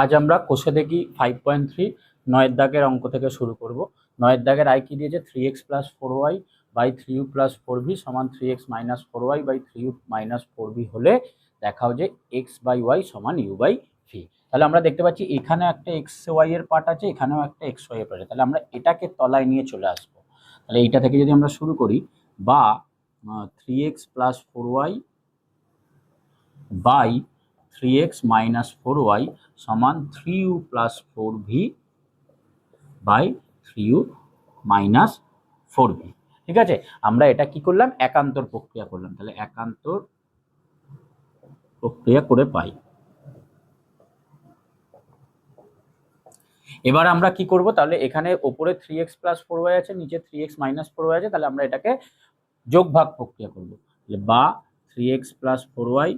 আজ আমরা কোষে দেখি 5.3 নয়ের দাগের অঙ্ক থেকে শুরু করব। নয়ের দাগের আই কি দিয়েছে 3x + 4y by 3u + 4v সমান 3x - 4y by 3u - 4v হলে দেখাও যে x/y সমান u/v। তাহলে আমরা দেখতে পাচ্ছি এখানে একটা xy এর পার্ট আছে, এখানেও একটা xy এর পার্ট আছে। তাহলে আমরা এটাকে তলায় নিয়ে চলে আসব। তাহলে এইটা থেকে যদি আমরা শুরু করি, বা 3x + 4y by 3x - 4y সমান 3u + 4v by 3u - 4v। ঠিক আছে, আমরা এটা কি করলাম, একান্তর প্রক্রিয়া করলাম। তাহলে একান্তর প্রক্রিয়া করে পাই। এবার আমরা কি করব, তাহলে এখানে উপরে 3x + 4y আছে, নিচে 3x - 4y আছে। তাহলে আমরা এটাকে যোগ ভাগ প্রক্রিয়া করব। তাহলে বা 3x + 4y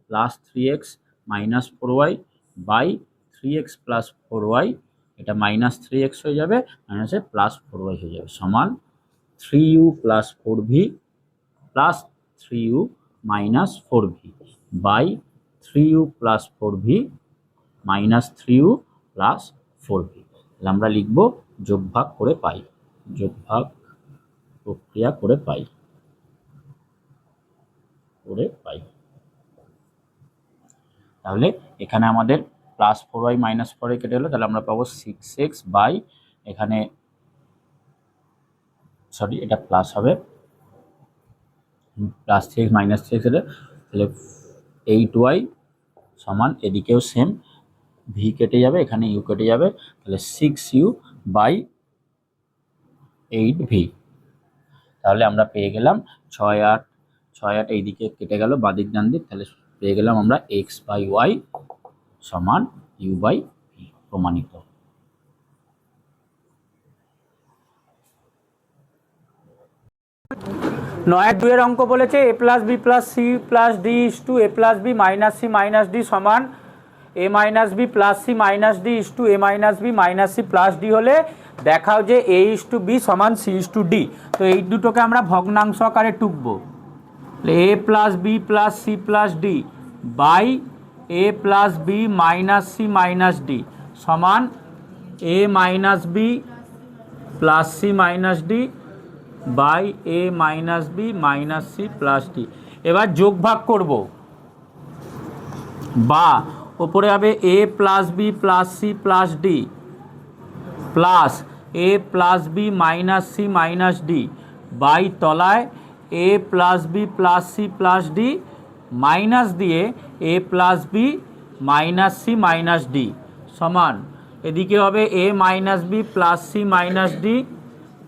plus 3x - 4y by 3x + 4y, এটা -3x হয়ে যাবে, মাইনাসে +4y হয়ে যাবে, সমান 3u + 4v plus 3u - 4v by 3u + 4v minus 3u + 4v। তাহলে আমরা লিখব যোগ ভাগ করে পাই, যোগ ভাগ প্রক্রিয়া করে পাই। তাহলে এখানে আমাদের +4y - 4y কেটে গেলো। তাহলে আমরা পাবো 6x বাই, এখানে সরি এটা প্লাস হবে, +3x - 3x এটা, তাহলে 8y সমান, এদিকেও সেম, v কেটে যাবে, এখানে u কেটে যাবে, তাহলে 6u বাই 8v। তাহলে আমরা পেয়ে গেলাম 6 8 এইদিকে কেটে গেল বাদিক ডান দিক, তাহলে পেয়ে গেলাম আমরা x/y সমান u/v প্রমাণিত। নয়ের 2 এর অঙ্ক বলেছে a + b + c + d = a + b - c - d সমান a - b + c - d = a - b - c + d হলে দেখাও যে a = b সমান c = d। তো এই দুটোকে আমরা ভগ্নাংশ আকারে টুকবো। a + b + c + d by a + b - c - d সমান a - b + c - d by a - b - c + d। এবার যোগ ভাগ করব, বা ওপরে হবে a + b + c + d plus a + b - c - d by তলায় a + b + c + d minus দিয়ে a + b - c - d সমান, এদিকে হবে a - b + c - d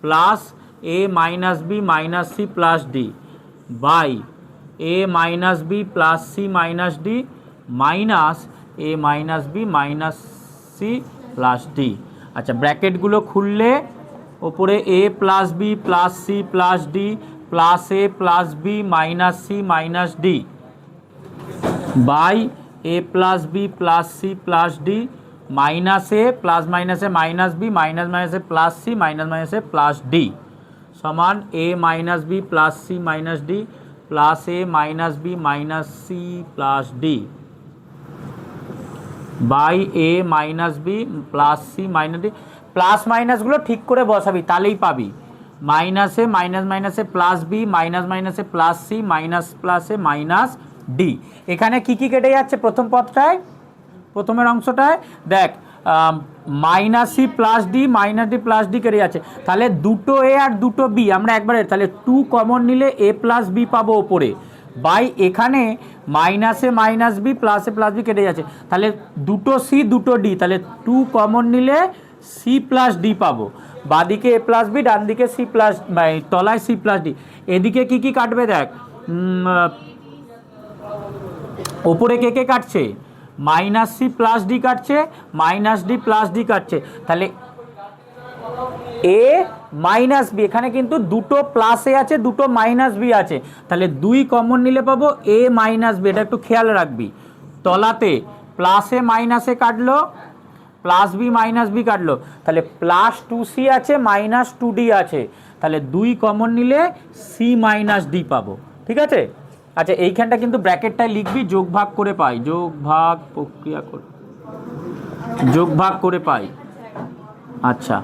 plus a - b - c + d by a - b + c - d minus a - b - c + d। আচ্ছা, ব্র্যাকেটগুলো খুললে ওপরে a + b + c + d plus a + b - c - d by a + b + c + d minus a plus মাইনাসে minus b minus মাইনাসে plus c minus মাইনাসে plus d সমান a - b + c - d plus a - b - c + d by a - b + c - d। Plus মাইনাসগুলো ঠিক করে বসাবি, তাহলেই পাবি। মাইনাসে মাইনাস মাইনাসে প্লাস বি মাইনাস মাইনাসে প্লাস সি মাইনাস প্লাসে মাইনাস ডি। এখানে কি কি কেটে যাচ্ছে প্রথম পদটায়, প্রথমের অংশটায় দেখ, -c + d - d + d কেটে যাচ্ছে। তাহলে দুটো a আর দুটো b আমরা একবারে, তাহলে 2 কমন নিলে a + b পাবো ওপরে, বাই এখানে মাইনাসে মাইনাস বি প্লাসে প্লাস বি কেটে যাচ্ছে। তাহলে দুটো সি দুটো ডি, তাহলে 2 কমন নিলে সি প্লাস ডি পাবো। বাদিকে এ প্লাস বি, ডান দিকে সি প্লাস, তলায় সি প্লাস ডি। এদিকে কি কি কাটবে দেখ, ওপরে কে কে কাটছে, -c + d কাটছে, -d + d কাটছে। তাহলে a - b, এখানে কিন্তু দুটো প্লাস এ আছে দুটো মাইনাস বি আছে, তাহলে 2 কমন নিলে পাবো a - b। এটা একটু খেয়াল রাখবি, তলাতে প্লাসে মাইনাসে কাটলো, প্লাস বি মাইনাস বি কাটলো, তাহলে +2c আছে -2d আছে, তাহলে 2 কমন নিলে c - d পাবো। ঠিক আছে। আচ্ছা, এইখানটা কিন্তু ব্র্যাকেটটায় লিখবি যোগ ভাগ করে পাই, যোগ ভাগ প্রক্রিয়া করে। যোগ ভাগ করে পাই। আচ্ছা,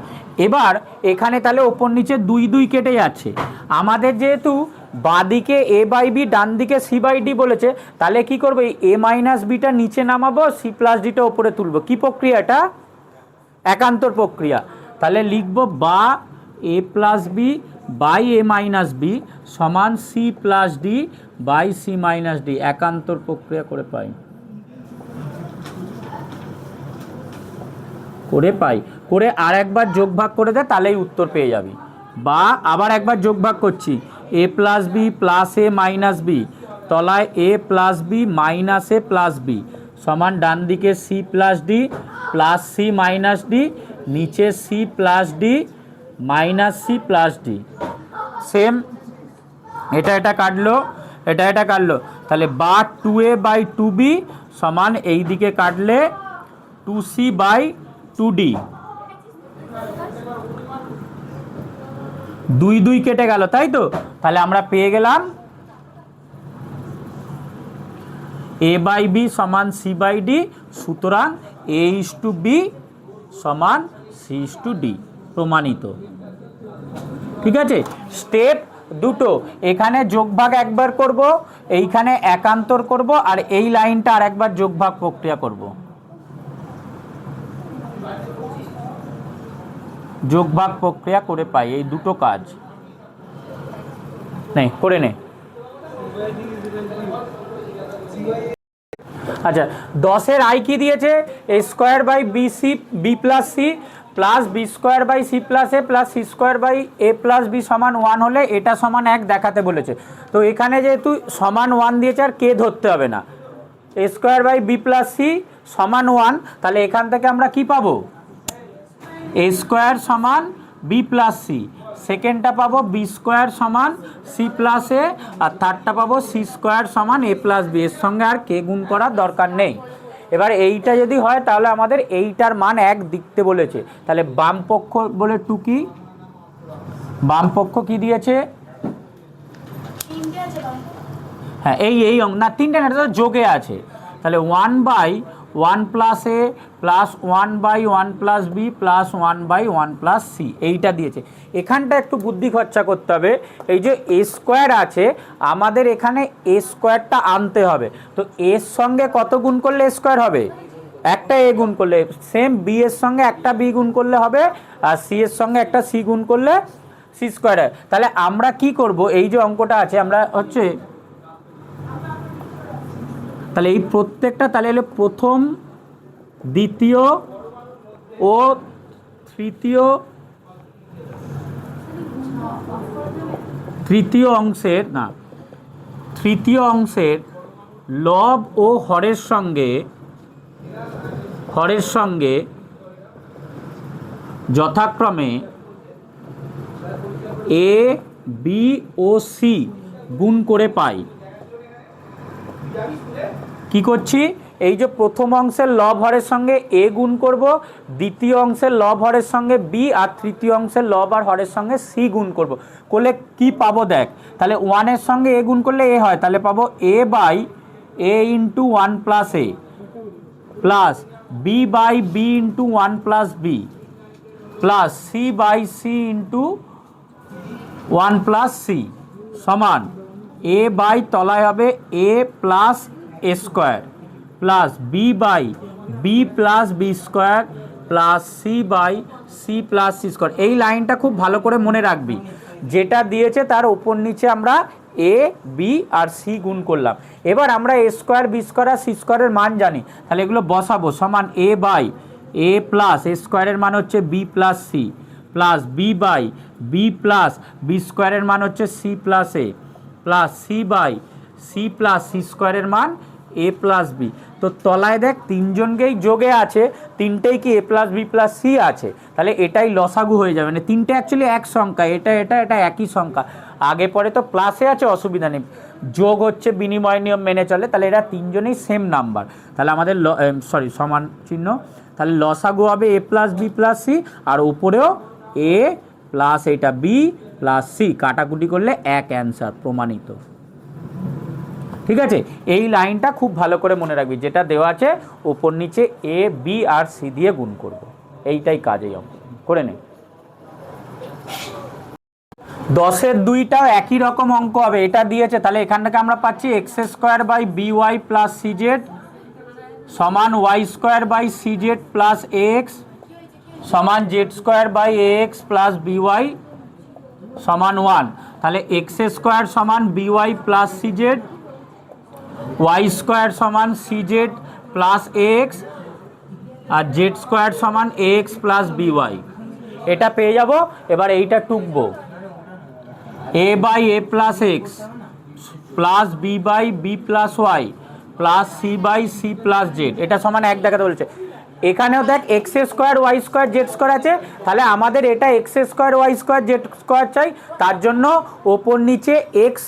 এবার এখানে তাহলে ওপর নিচে 2 2 কেটে যাচ্ছে। আমাদের যেহেতু বাঁদিকে এ বাই বি, ডান দিকে সি বাই ডি বলেছে, তাহলে কি করবো, এ মাইনাস বিটা নিচে নামাবো, সি প্লাস ডিটা ওপরে তুলবো। কি প্রক্রিয়া এটা? একান্তর প্রক্রিয়া। তাহলে লিখবো বা A plus B by A minus B সমান C plus D by C minus D, একান্তর প্রক্রিয়া করে পাই। করে আর একবার যোগ ভাগ করে দে, তাহলেই উত্তর পেয়ে যাবি। বা আবার একবার যোগ ভাগ করছি, A plus B plus A minus B তলায় A plus B minus A plus B সমান ডান দিকে C plus D plus C minus D, নিচে C plus D minus C plus D. Same এটা কাটলো, এটা কাটলো, তাহলে বা 2a বাই 2b সমান এই দিকে কাটলে 2c বাই 2d। 2 2 কেটে গেল, তাই তো? তাহলে আমরা পেয়ে গেলাম a বাই বি সমান সি বাই ডি, সুতরাং a ইস টু বি সমান সি ইস টু ডি, প্রমাণিত। ঠিক আছে, স্টেপ দুটো, এখানে যোগভাগ একবার করব, এইখানে একান্তর করব, আর এই লাইনটা আর একবার যোগভাগ প্রক্রিয়া করব। যোগভাগ প্রক্রিয়া করে পাই, এই দুটো কাজ নেই করে নে। আচ্ছা, 10-এর আই কি দিয়েছে? A square by B C B plus C plus B square by C plus A plus C square by A plus B সমান 1 হলে এটা সমান 1 দেখাতে বলেছে। তো এখানে যেহেতু সমান 1 দিয়েছে, আর কে ধরতে হবে না, A square by B plus C সমান 1, তাহলে এখান থেকে আমরা কি পাবো? এ স্কোয়ার সমান বি প্লাস সি, সেকেন্ডটা পাবো বি স্কোয়ার সমান সি প্লাস এ, আর থার্ডটা পাবো সি স্কোয়ার সমান এ প্লাস বি। এর সঙ্গে আর কে গুণ করার দরকার নেই। এবার এইটা যদি হয় তাহলে আমাদের এইটার মান 1 দিতে বলেছে, তাহলে বাম পক্ষ বলে 2 কি, বাম পক্ষ কি দিয়েছে? হ্যাঁ, এই না, 3টে না, এটা যোগে আছে। তাহলে 1 by 1 plus A plus 1 by 1 plus B plus 1 by 1 plus C, এইটা দিয়েছে। এখানটা একটু বুদ্ধি খরচা করতে হবে। এই যে এ স্কোয়ার আছে, আমাদের এখানে এ স্কোয়ারটা আনতে হবে। তো এর সঙ্গে কত গুণ করলে এ স্কোয়ার হবে? একটা এ গুণ করলে। সেম বি এর সঙ্গে একটা বি গুণ করলে হবে, আর সি এর সঙ্গে একটা সি গুণ করলে সি স্কোয়ার। তাহলে আমরা কি করব, এই যে অঙ্কটা আছে, আমরা হচ্ছে তাহলে এই প্রত্যেকটা, তাহলে হলো প্রথম, দ্বিতীয় ও তৃতীয় অংশের লব ও হরের সঙ্গে যথাক্রমে এ বি ও সি গুণ করে পাই। কি করছি, এই যে প্রথম অংশের লব হরের সঙ্গে এ গুণ করব, দ্বিতীয় অংশের লব হরের সঙ্গে বি, আর তৃতীয় অংশের লব আর হরের সঙ্গে সি গুণ করব। করলে কি পাবো দেখ, তাহলে 1 এর সঙ্গে এ গুণ করলে এ হয়, তাহলে পাবো A by A into 1 plus A plus B by B into 1 plus B plus C by C into 1 plus C সমান এ বাই তলায় হবে A plus A square plus B by B plus B square plus C by C plus C square. এই লাইনটা খুব ভালো করে মনে রাখবি, যেটা দিয়েছে তার ওপর নিচে আমরা এ বি আর সি গুণ করলাম। এবার আমরা এ স্কোয়ার বি স্কোয়ার আর সি স্কোয়ারের মান জানি, তাহলে এগুলো বসাবো। সমান এ বাই এ প্লাস এ স্কোয়ারের মান হচ্ছে B plus C plus B by B plus B স্কোয়ারের মান হচ্ছে C plus A plus C by C plus C স্কোয়ারের মান এ প্লাস বি। তো তলায় দেখ তিনজনকেই যোগে আছে, তিনটেই কি এ প্লাস বি প্লাস সি আছে, তাহলে এটাই লসাগু হয়ে যাবে। মানে তিনটে অ্যাকচুয়ালি এক সংখ্যা, এটা একই সংখ্যা, আগে পরে তো প্লাসে আছে, অসুবিধা নেই, যোগ হচ্ছে বিনিময় নিয়ম মেনে চলে, তাহলে এরা তিনজনেই সেম নাম্বার। তাহলে আমাদের সমান চিহ্ন, তাহলে লসাগু হবে A plus B plus C, আর উপরেও এ প্লাস এটা বি প্লাস সি, কাটাকুটি করলে এক অ্যান্সার, প্রমাণিত। ঠিক আছে, এই লাইনটা খুব ভালো করে মনে রাখবি, যেটা দেওয়া আছে ওপর নিচে এ বি আর সি দিয়ে গুণ করব, এইটাই কাজ এই অঙ্ক করে নে। 10-এর 2টাও একই রকম অঙ্ক হবে, এটা দিয়েছে তাহলে এখান থেকে আমরা পাচ্ছি X square by B Y plus C Z সমান Y square by C Z plus x সমান Z square by x plus B Y সমান 1। তাহলে এক্স স্কোয়ার সমান B Y plus C Z, Y square সমান C Z plus x আর Z square সমান x plus B Y, এটা পেয়ে যাব। এবার এইটা টুকবো, A by A plus X plus B by B plus Y plus C by C plus Z, এটা সমান 1 দেখাতে বলছে। এখানেও দেখ X square Y square Z square আছে, তাহলে আমাদের এটা X square Y square Z square চাই, তার জন্য ওপর নিচে এক্স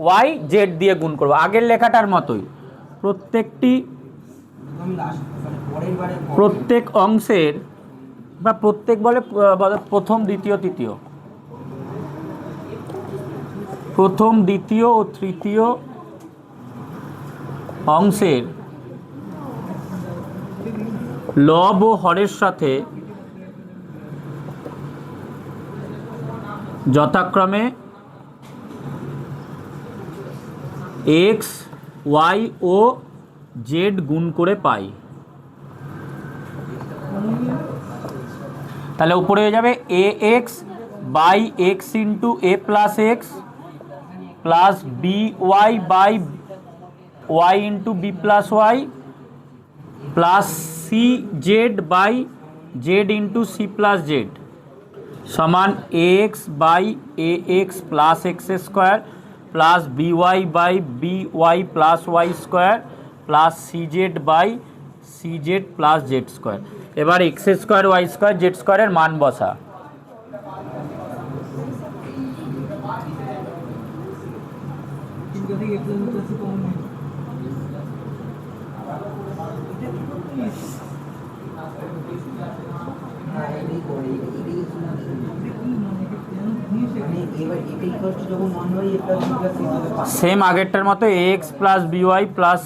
ওয়াই জেড দিয়ে গুণ করবো, আগের লেখাটার মতোই। প্রত্যেক অংশের বা প্রত্যেক বলে প্রথম দ্বিতীয় তৃতীয়, প্রথম দ্বিতীয় ও তৃতীয় অংশের লব ও হরের সাথে যথাক্রমে এক্স ওয়াই ও জেড গুণ করে পাই। তাহলে উপরে হয়ে যাবে A X by X into A plus X plus B Y by Y into B plus Y plus C Z by Z into C plus Z সমান A X by A X plus X square plus B Y by B Y plus Y square plus C Z by C Z plus Z square. এবার X square Y square Z স্কোয়ারের মান বসা। Same আগেরটার মতো এ X plus B Y plus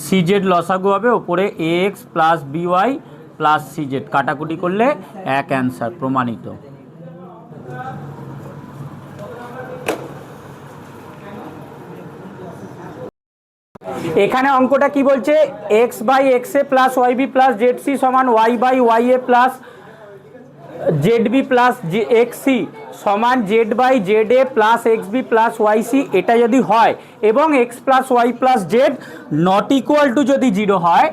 C Z লসাগু হবে, ওপরে A X plus B Y plus C Z, কাটাকুটি করলে এক অ্যান্সার প্রমাণিত। এখানে অঙ্কটা কি বলছে, X by X A plus Y B plus Z C সমান Y by Y A plus Z B plus X C সমান Z by Z A plus X B plus Y C, এটা যদি হয় এবং X plus Y plus Z not equal two যদি 0 হয়,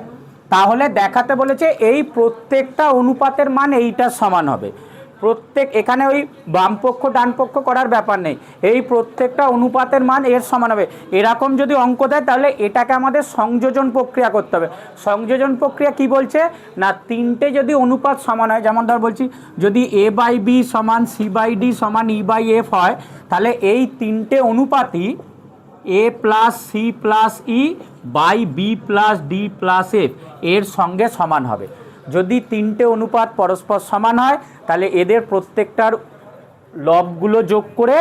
তাহলে দেখাতে বলেছে এই প্রত্যেকটা অনুপাতের মান এইটার সমান হবে। প্রত্যেক এখানে ওই বামপক্ষ ডানপক্ষ করার ব্যাপার নেই, এই প্রত্যেকটা অনুপাতের মান এর সমান হবে। এরকম যদি অঙ্ক দেয় তাহলে এটাকে আমাদের সংযোজন প্রক্রিয়া করতে হবে। সংযোজন প্রক্রিয়া কি বলছে না, 3টে যদি অনুপাত সমান হয়, যেমন ধর বলছি যদি এ বাই বি সমান সি বাই ডি সমান ই বাই এফ হয়, তাহলে এই 3টে অনুপাতই A plus C plus E by B plus D plus F এর সঙ্গে সমান হবে। যদি 3টে অনুপাত পরস্পর সমান হয় তাহলে এদের প্রত্যেকটার লবগুলো যোগ করে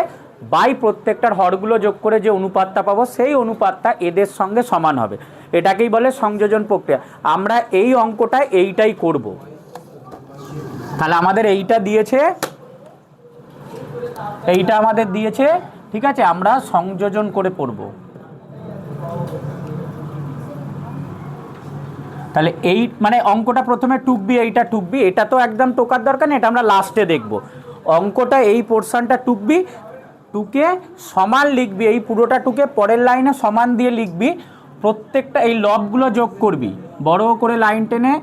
বাই প্রত্যেকটার হরগুলো যোগ করে যে অনুপাতটা পাবো সেই অনুপাতটা এদের সঙ্গে সমান হবে, এটাকেই বলে সংযোজন প্রক্রিয়া। আমরা এই অঙ্কটা এইটাই করব। তাহলে আমাদের এইটা দিয়েছে, এইটা আমাদের দিয়েছে, ঠিক আছে, আমরা সংযোজন করে পড়ব। তাহলে এই মানে অঙ্কটা প্রথমে টুকবি, এইটা টুকবি, এটা তো একদম টোকার দরকার নেই, এটা আমরা লাস্টে দেখব। অঙ্কটা এই পোর্শনটা টুকবি, টুকে সমান লিখবি, এই পুরোটা টুকে পরের লাইনে সমান দিয়ে লিখবি, প্রত্যেকটা এই লবগুলো যোগ করবি, বড় করে লাইন টেনে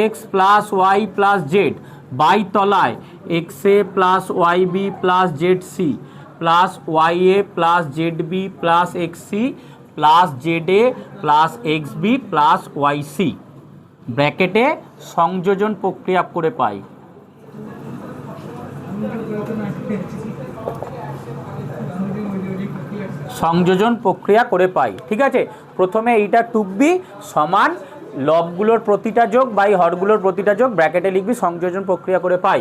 X plus Y plus Z by তলায় X A plus Y B plus Z C plus Y A plus Z B plus X C plus Z A plus X B plus Y C ব্র্যাকেটে সংযোজন প্রক্রিয়া করে পাই। সংযোজন প্রক্রিয়া করে পাই, ঠিক আছে। প্রথমে এইটা টুকবি, সমান লবগুলোর প্রতিটা যোগ বাই হরগুলোর প্রতিটা যোগ, ব্র্যাকেটে লিখবি সংযোজন প্রক্রিয়া করে পাই,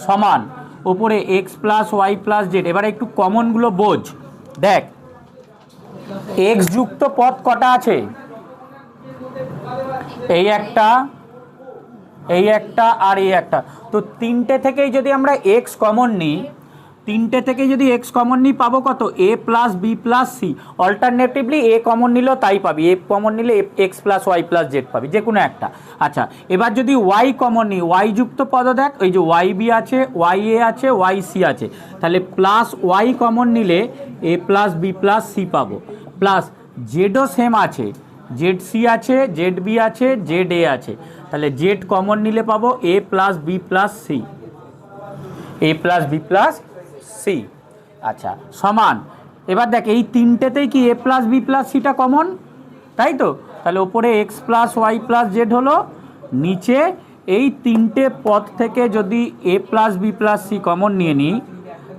সমান উপরে X plus Y plus Z. এবারে একটু কমনগুলো বোঝ, দেখ এক্স যুক্ত পদ কটা আছে? এই একটা, এই একটা আর এই একটা। তো তিনটে থেকেই যদি আমরা এক্স কমন নিই, তিনটে থেকে যদি এক্স কমন নিই পাবো কত? A plus B plus C. Alternatively এ কমন নিলেও তাই পাবি, এ কমন নিলে X plus Y plus Z পাবি, যে কোনো একটা। আচ্ছা, এবার যদি ওয়াই কমন নিই, ওয়াই যুক্ত পদ দেখ, ওই যে ওয়াই বি আছে, ওয়াই এ আছে, ওয়াই সি আছে, তাহলে প্লাস ওয়াই কমন নিলে এ প্লাস বি প্লাস সি পাবো। প্লাস জেডও সেম আছে, জেড সি আছে, জেড বি আছে, জেড এ আছে, তাহলে জেড কমন নিলে পাবো এ প্লাস বি প্লাস সি, এ প্লাস বি প্লাস সি। আচ্ছা, সমান। এবার দেখ এই তিনটেতেই কি এ প্লাস বি প্লাস সিটা কমন, তাই তো? তাহলে ওপরে x plus Y plus Z হলো, নিচে এই তিনটে পদ থেকে যদি A plus B plus C common নিয়ে নিই,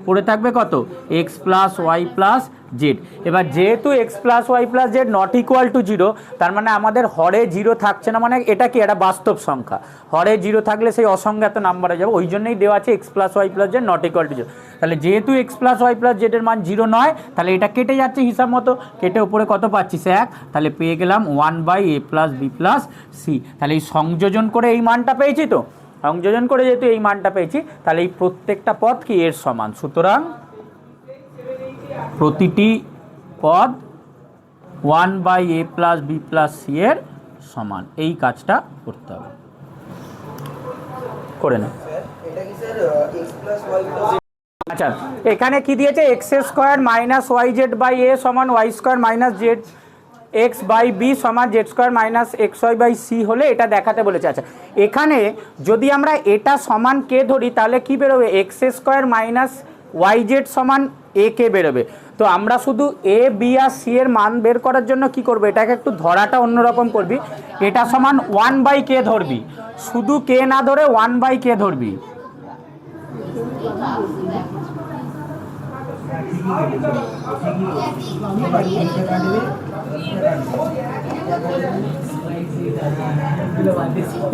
পড়ে থাকবে কত? X plus Y plus Z. এবার যেহেতু X plus Y plus Z not equal to zero, তার মানে আমাদের হরে জিরো থাকছে না, মানে এটা কি একটা বাস্তব সংখ্যা। হরে জিরো থাকলে সেই অসংজ্ঞাত নাম্বারে যাবে, ওই জন্যই দেওয়া আছে X plus Y plus Z not equal to zero. তাহলে যেহেতু এক্স প্লাস ওয়াই প্লাস জেডের মান জিরো নয়, তাহলে এটা কেটে যাচ্ছে হিসাব মতো, কেটে উপরে কত পাচ্ছিস? এক। তাহলে পেয়ে গেলাম 1/a plus B plus C. তাহলে এই সংযোজন করে এই মানটা পেয়েছি তো, সংযোজন করে যেহেতু এই মানটা পেয়েছি, তাহলে এই প্রত্যেকটা পদ কি এর সমান। সুতরাং প্রতিটি পদ 1/a plus B plus C এর সমান। এই কাজটা করতে হবে, করে না। আচ্ছা, এখানে কি দিয়েছে? X square minus Y Z by A সমান Y square minus Z X by B সমান Z square minus x Y by C হলে এটা দেখাতে বলেছে। আচ্ছা, এখানে যদি আমরা এটা সমান কে ধরি, তাহলে কি বেরোবে? X square minus Y z সমান এ কে বেরোবে। তো আমরা শুধু এ বি আর সি এর মান বের করার জন্য কি করবো? এটাকে একটু ধরাটা অন্যরকম করবি। এটা সমান 1/k ধরবি, শুধু কে না ধরে 1/k ধরবি।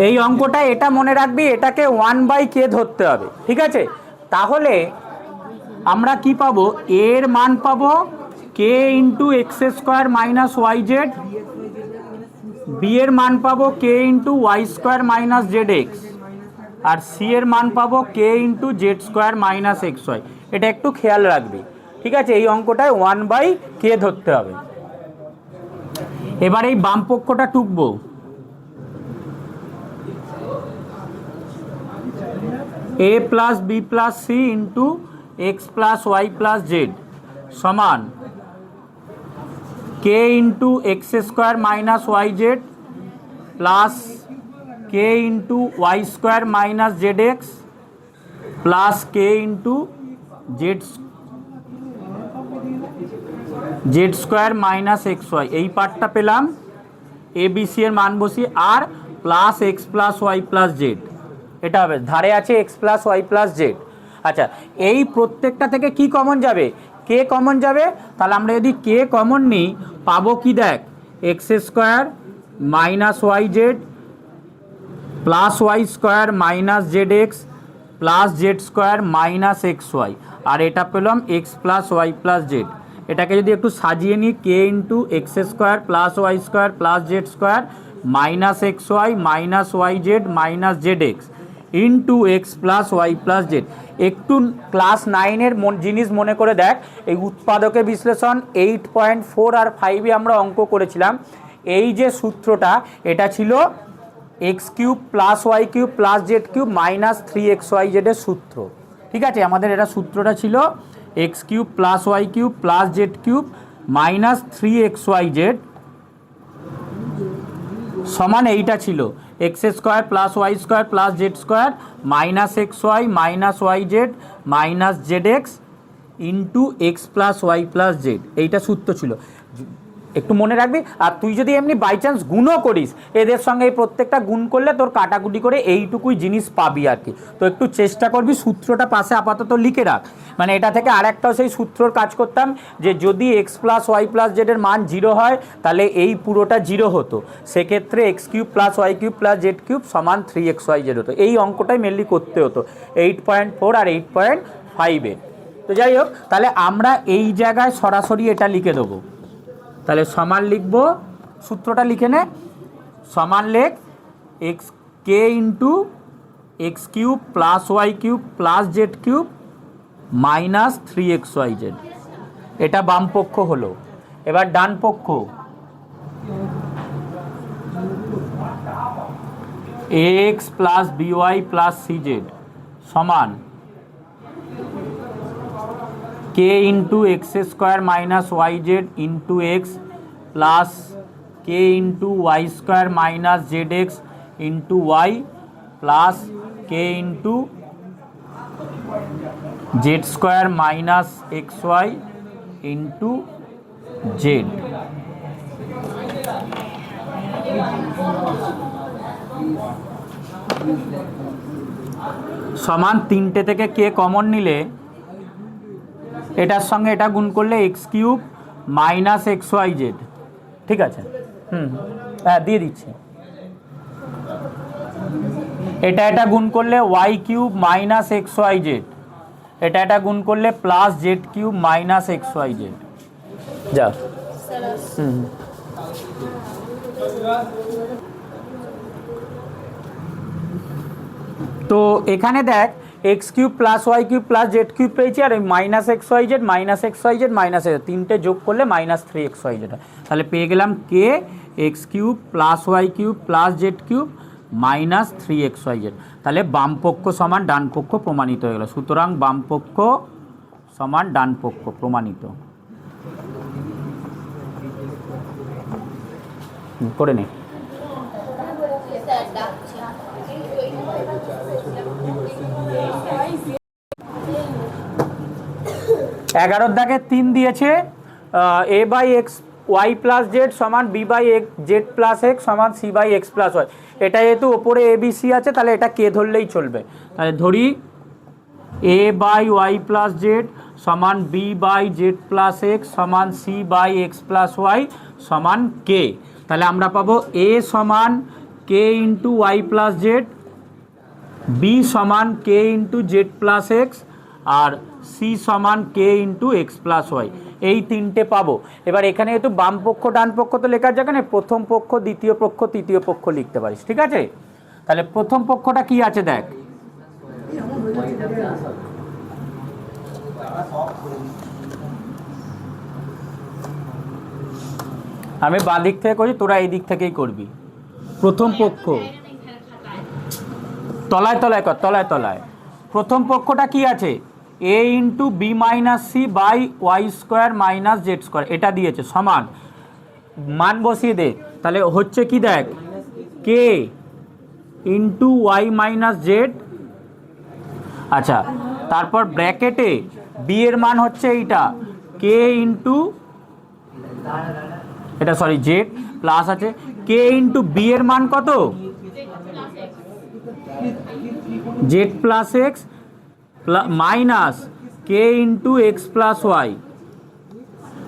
এই অঙ্কটা এটা মনে রাখবি, এটাকে 1/k ধরতে হবে, ঠিক আছে? তাহলে আমরা কি পাবো? এর মান পাবো K into X square minus Y Z, B এর মান পাবো K into Y square minus Z X, আর সি এর মান পাবো K into Z square minus x Y. এটা একটু খেয়াল রাখবি, ঠিক আছে? এই অঙ্কটায় 1/k ধরতে হবে। এবার এই বাম পক্ষটা টুকবো, A plus B plus C into x plus Y plus Z সমান কে into X square minus Y Z plus K into Y square minus Z X plus K into Z square minus x Y. এই পার্টটা পেলাম, A B C এর মান বসি, আর plus X plus Y plus Z. এটা হবে, ধারে আছে X plus Y plus Z. আচ্ছা, এই প্রত্যেকটা থেকে কি কমন যাবে? কে কমন যাবে। তাহলে আমরা যদি কে কমন নিই পাবো কি? দেখ, X square minus Y Z plus Y square minus Z X plus Z square minus x Y, আর এটা পেলাম X plus Y plus Z. এটাকে যদি একটু সাজিয়ে নিই, K into X square plus Y square plus Z square minus x Y minus Y Z minus Z x into x plus Y plus Z. একটু class 9-এর জিনিস মনে করে দেখ, এই উৎপাদকের বিশ্লেষণ 8.4 আর 5-এ আমরা অঙ্ক করেছিলাম। এই যে সূত্রটা, এটা ছিল x cube plus Y cube plus Z cube minus 3xy জেডের সূত্র, ঠিক আছে? আমাদের এটা সূত্রটা ছিল x cube plus Y cube plus Z cube minus 3xy z সমান এইটা ছিল x square plus Y square plus Z square minus x Y minus Y Z minus Z x into x plus Y plus z. এইটা সূত্র ছিল, একটু মনে রাখবি। আর তুই যদি এমনি বাই চান্স গুণও করিস, এদের সঙ্গে এই প্রত্যেকটা গুণ করলে তোর কাটাকুটি করে এইটুকুই জিনিস পাবি আর কি। তো একটু চেষ্টা করবি সূত্রটা পাশে আপাতত লিখে রাখ। মানে এটা থেকে আরেকটাও সেই সূত্রর কাজ করতাম, যে যদি এক্স প্লাস ওয়াই প্লাস জেডের মান 0 হয়, তাহলে এই পুরোটা 0 হতো। সেক্ষেত্রে x cube plus Y cube plus Z cube সমান 3xy জেড হতো। এই অঙ্কটাই মেনলি করতে হতো 8.4 আর 8.5-এ। তো যাই হোক, তাহলে আমরা এই জায়গায় সরাসরি এটা লিখে দেবো, তাহলে সমান লিখব, সূত্রটা লিখে নে, সমান লেখ X K into X cube plus Y cube plus Z cube minus 3xyz। এটা বাম পক্ষ হলো। এবার ডান পক্ষ, X plus B Y plus C Z সমান কে into X square minus Y Z into x plus K into Y square minus Z x into Y plus K into Z square minus x Y into Z. সমান তিনটে থেকে k common নিলে এটার সঙ্গে এটা গুণ করলে x cube minus x y z, ঠিক আছে? হ্যাঁ দিয়ে দিচ্ছি। এটা গুণ করলে y cube minus x y z, এটা গুণ করলে plus Z cube minus x y z. যা তো এখানে দেখ x cube plus Y cube plus Z cube পেয়েছি, আর minus x y Z minus x y Z minus তিনটে যোগ করলে মাইনাস 3xyz। তাহলে পেয়ে গেলাম k x cube plus Y cube plus Z cube minus 3xyz। তাহলে বাম পক্ষ সমান ডান পক্ষ প্রমাণিত হয়ে গেল। সুতরাং বাম পক্ষ সমান ডান পক্ষ প্রমাণিত। করে নে। এগারোর দাগে 3 দিয়েছে, a by x y plus Z সমান b by x z plus x সমান C by x plus y. এটা যেহেতু ওপরে এ বি সি আছে তাহলে এটা কে ধরলেই চলবে। তাহলে ধরি a by y plus Z সমান b by z plus x সমান C by x plus y সমান কে। তাহলে আমরা পাবো এ সমান কে into Y plus Z, b সমান কে ইন্টু জেড প্লাস এক্স, আর সি সমান কে ইন্টু এক্স প্লাস ওয়াই। এই তিনটে পাবো। এবার এখানে যেহেতু বাম পক্ষ ডান পক্ষ তো লেখার জায়গা নেই, প্রথম পক্ষ দ্বিতীয় পক্ষ তৃতীয় পক্ষ লিখতে পারিস, ঠিক আছে? তাহলে প্রথম পক্ষটা কি আছে দেখ, আমি বাঁ দিক থেকে করি, তোরা এই দিক থেকেই করবি। প্রথম পক্ষ তলায় তলায় কর, তলায় তলায়। প্রথম পক্ষটা কি আছে, a into b minus c by y square minus z square, এটা দিয়েছে সমান মান বসিয়ে দে। তাহলে হচ্ছে কি দেখ, k into y minus z, আচ্ছা তারপর ব্র্যাকেটে বি এর মান হচ্ছে এইটা কে ইন্টু এটা সরি জেড প্লাস আছে কে ইন্টু বি এর মান কত, z plus x minus k into x plus y,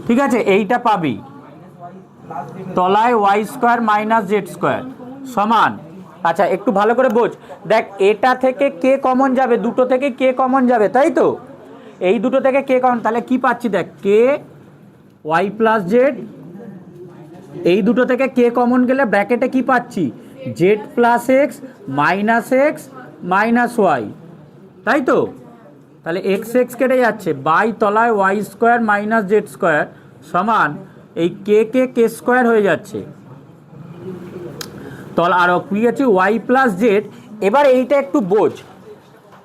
ঠিক আছে? এইটা পাবি তলায় y square minus z square সমান, আচ্ছা একটু ভালো করে বোঝ, দেখ এটা থেকে কে কমন যাবে, দুটো থেকে কে কমন যাবে, তাই তো? এই দুটো থেকে কে কমন, তাহলে কি পাচ্ছি দেখ, কে ওয়াই প্লাস জেড, এই দুটো থেকে কে কমন গেলে ব্র্যাকেটে কি পাচ্ছি, z plus x minus y, তাই তো? তাহলে এক্স এক্স কেটে যাচ্ছে, বাই তলায় y square minus z square সমান এই কে স্কোয়ার হয়ে যাচ্ছে তল, আর কি আছে ওয়াই প্লাস জেড। এবার এইটা একটু বোঝ,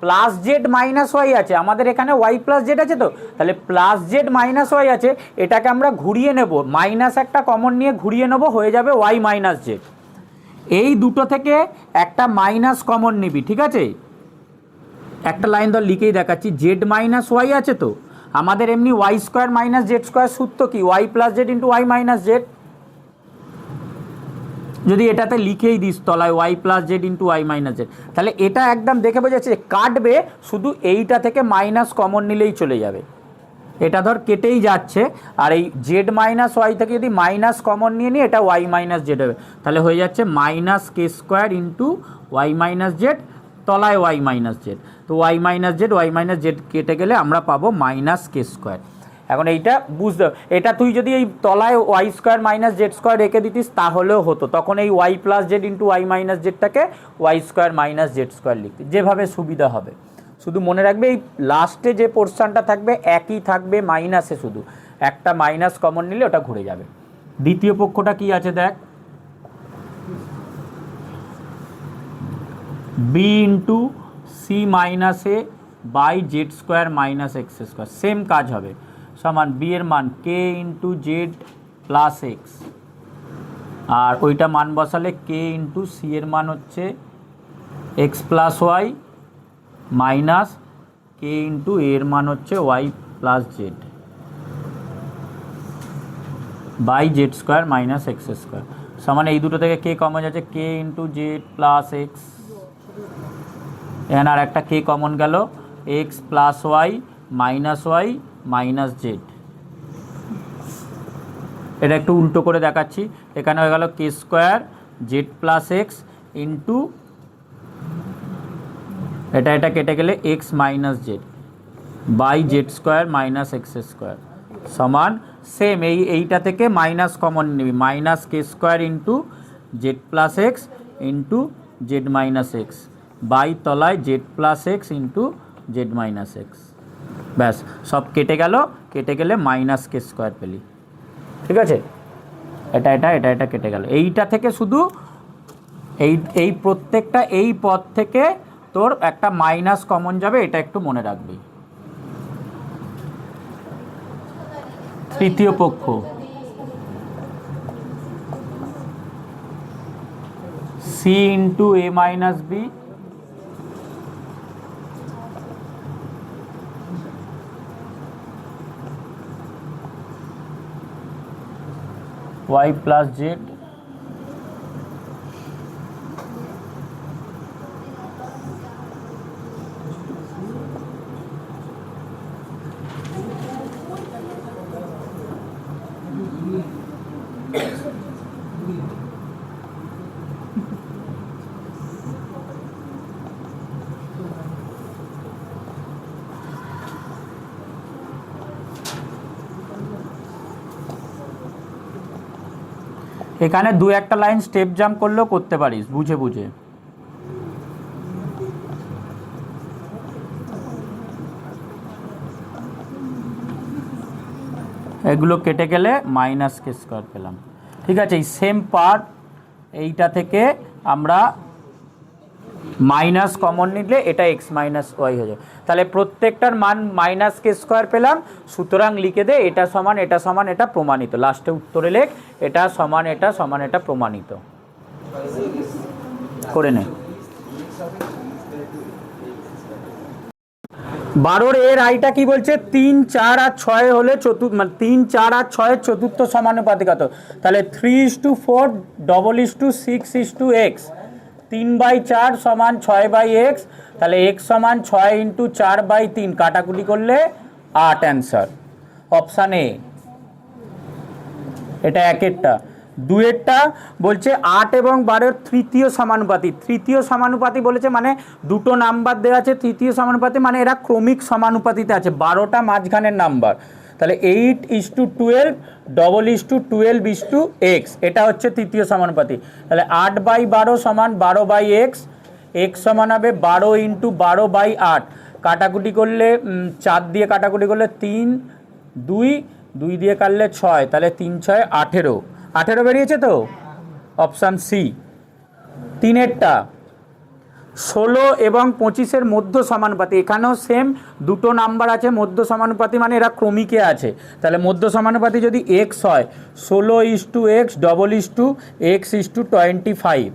প্লাস জেড মাইনাস ওয়াই আছে আমাদের এখানে, ওয়াই প্লাস জেড আছে তো, তাহলে প্লাস জেড মাইনাস ওয়াই আছে, এটাকে আমরা ঘুরিয়ে নেব, মাইনাস একটা কমন নিয়ে ঘুরিয়ে নেব, হয়ে যাবে ওয়াই মাইনাস জেড। এই দুটো থেকে একটা মাইনাস কমন নিবি, ঠিক আছে? একটা লাইন ধর লিখেই দেখাচ্ছি, জেড মাইনাস ওয়াই আছে তো আমাদের, এমনি y square minus z square সূত্র কি, y plus z into y minus z. যদি এটাতে লিখেই দিস তলায় y plus z into y minus z, তাহলে এটা একদম দেখে বোঝা যাচ্ছে কাটবে, শুধু এইটা থেকে মাইনাস কমন নিলেই চলে যাবে, এটা ধর কেটেই যাচ্ছে, আর এই জেড মাইনাস ওয়াই থেকে যদি মাইনাস কমন নিয়ে নিই এটা ওয়াই মাইনাস জেড হবে, তাহলে হয়ে যাচ্ছে minus k square into y minus z তলায় ওয়াই মাইনাস জেড। তো ওয়াই মাইনাস জেড কেটে গেলে আমরা পাবো মাইনাস কে স্কোয়ার। এখন এইটা বুঝতে, এটা তুই যদি এই তলায় y square minus z square রেখে দিতিস তাহলেও হতো, তখন এই y plus z into y minus জেডটাকে y square minus z square লিখতে, যেভাবে সুবিধা হবে। শুধু মনে রাখবে এই লাস্টে যে পোর্শনটা থাকবে একই থাকবে, মাইনাসে শুধু একটা মাইনাস কমন নিলে ওটা ঘুরে যাবে। দ্বিতীয় পক্ষটা কি আছে দেখ, b into c minus a by z square minus x square, same কাজ হবে, সমান বি এর মান k into z plus x, আর ওইটা মান বসালে কে ইন্টু সি এর মান হচ্ছে x plus y minus k into এর মান হচ্ছে y plus Z by z square minus x square, সমান এই দুটো থেকে কে কমন যাচ্ছে k into z plus x, এখানে আর একটা কে কমন গেল x plus y minus z. এটা একটু উল্টো করে দেখাচ্ছি, এখানে হয়ে গেল k square z plus x into এটা কেটে গেলে x minus z by z square minus x square, সমান সেম এইটা থেকে মাইনাস কমন নিবি, minus k square into z plus x into z minus x by তলায় z plus x into z minus x, ব্যাস সব কেটে গেলে minus k square পেলি। ঠিক আছে, এটা কেটে গেল, এইটা থেকে শুধু এই প্রত্যেকটা এই পদ থেকে তোর একটা মাইনাস কমন যাবে, এটা একটু মনে রাখবি। তৃতীয় পক্ষ c into a minus b Y plus z এখানে দু একটা লাইন স্টেপ জাম্প করলেও করতে পারিস বুঝে বুঝে। এগুলো কেটে গেলে মাইনাস কে স্কোয়ার পেলাম। ঠিক আছে, এই সেম পার্ট এইটা থেকে আমরা মাইনাস কমন নিলে এটা এক্স মাইনাস ওয়াই হয়ে যায়, তাহলে প্রত্যেকটার মান মাইনাস কে স্কোয়ার পেলাম, সুতরাং লিখে দে এটা সমান এটা প্রমাণিত, লাস্টে উত্তরে লেখ এটা সমান এটা প্রমাণিত করে নে। 12 এর আইটা কি বলছে, 3, 4 আর 6 হলে 3, 4 আর 6 চতুর্থ সমানুপাতিক কত, তাহলে 3:4 6:x, 3/4 সমান 6/x, তাহলে x সমান 6 × 4/3, কাটাকুটি করলে 8 অ্যান্সার, অপশান এ। এটা একেরটা। দুয়েরটা বলছে 8 এবং 12 তৃতীয় সমানুপাতি, তৃতীয় সমানুপাতি বলেছে মানে দুটো নাম্বার দেওয়া আছে তৃতীয় সমানুপাতি, মানে এরা ক্রমিক সমানুপাতিতে আছে, 12টা মাঝখানের নাম্বার, তাহলে 8:12 12:12 এটা হচ্ছে তৃতীয় সমানুপাতি, তাহলে 8/12 সমান 12/x, x সমান হবে 12 × 12/8, কাটাকুটি করলে 4 দিয়ে কাটাকুটি করলে 3, 2 দিয়ে কাটলে 6, তাহলে 3 6 18 বেরিয়েছে তো, অপশান সি। তিনেরটা 16 এবং 25-এর মধ্য সমানুপাতি, এখানেও সেম দুটো নাম্বার আছে মধ্য সমানুপাতি, মানে এরা ক্রমিকে আছে, তাহলে মধ্য সমানুপাতি যদি x হয় 16:x x:25,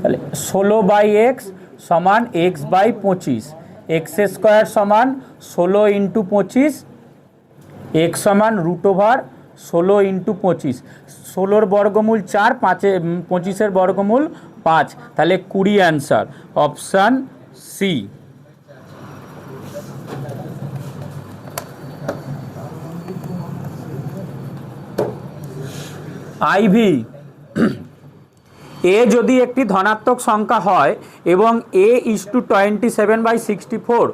তাহলে 16/x সমান x/25, x² সমান 16 × 25, x সমান √16 × 25, 16-র বর্গমূল 4, 25-এর বর্গমূল 5, তাহলে 20 অ্যান্সার, অপশান সি। আইভি, এ যদি একটি ধনাত্মক সংখ্যা হয় এবং a is to 27/64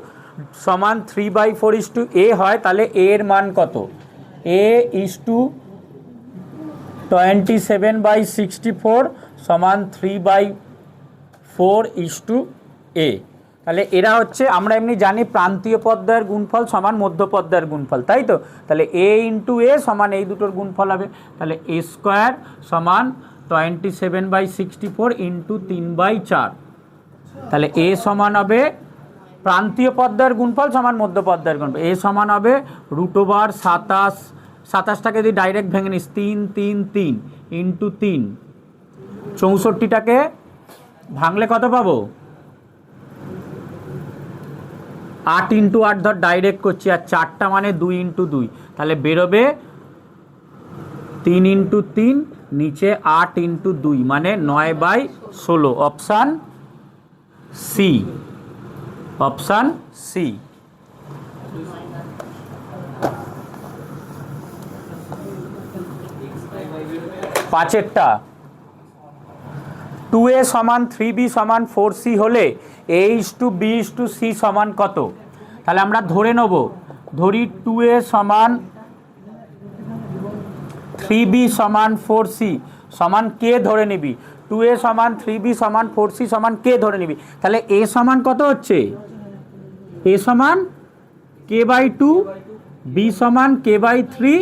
সমান 3/4 হয়, তাহলে a এর মান কত? a is to 27/64 সমান 3/4 is to a। তাহলে এরা হচ্ছে, আমরা এমনি জানি প্রান্তীয় পদ্ময়ের গুণফল সমান মধ্যপদ্ময়ের গুণফল, তাই তো? তাহলে a ইন্টু a সমান এই দুটোর গুণফল হবে, তাহলে a স্কোয়ার সমান 27/64 ইন্টু 3/4। তাহলে a সমান হবে প্রান্তীয় পদ্ময়ের গুণফল সমান মধ্যপদ্ময়ের গুণফল, a সমান হবে √27, 27টাকে যদি ডাইরেক্ট ভেঙে নিস 3 3 3 ইন্টু 3, 64টাকে ভাঙলে কত পাবো? 8 ইন্টু 8 ধর ডাইরেক্ট করছি, আর 4টা মানে 2 ইন্টু 2, তাহলে বেরোবে 3 ইন্টু 3 নিচে 8 ইন্টু 2 মানে 9/16। Option C, option C. পাঁচেরটা 2a সমান 3b সমান 4c হলে a is to b is to c সমান কত? তাহলে আমরা ধরে নেব, ধরি 2a সমান 3b সমান 4c সমান k ধরে নিবি, 2a সমান 3b সমান 4c সমান k ধরে নিবি, তাহলে a সমান কত হচ্ছে? a সমান k/2, b সমান k/3,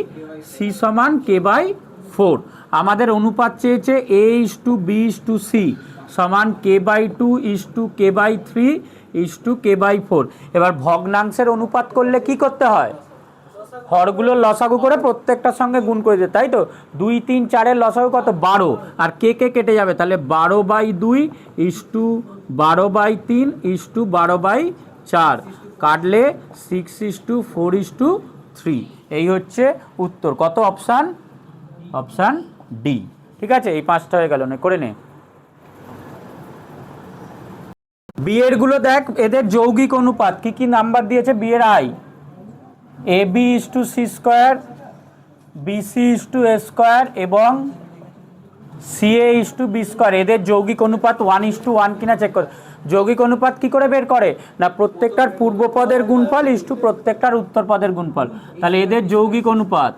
c সমান k/4। আমাদের অনুপাত চেয়েছে a is to b is to c সমান k/2 is to k/3 is to k/4। এবার ভগ্নাংশের অনুপাত করলে কি করতে হয়? হরগুলোর লসাগু করে প্রত্যেকটার সঙ্গে গুণ করে দিতে, তাই তো? 2 3 4-এর লসাগু কত? 12, আর কে কে কেটে যাবে, তাহলে 12/2 is to 12/3 is to 12/4, কাটলে 6 is to 4 is to 3। এই হচ্ছে উত্তর। কত? Option, option D. ঠিক আছে, এই 5টা হয়ে গেল, না করে নে। বিয়ের গুলো দেখ, এদের যৌগিক অনুপাত কি কি নাম্বার দিয়েছে বিয়ের? I ab is to c square, bc is to a square এবং ca is to b square. এদের যৌগিক অনুপাত 1:1 কিনা চেক করে। যৌগিক অনুপাত কি করে বের করে? না প্রত্যেকটার পূর্ব পদের গুণফল ইস টু প্রত্যেকটার উত্তর পদের গুণফল। তাহলে এদের যৌগিক অনুপাত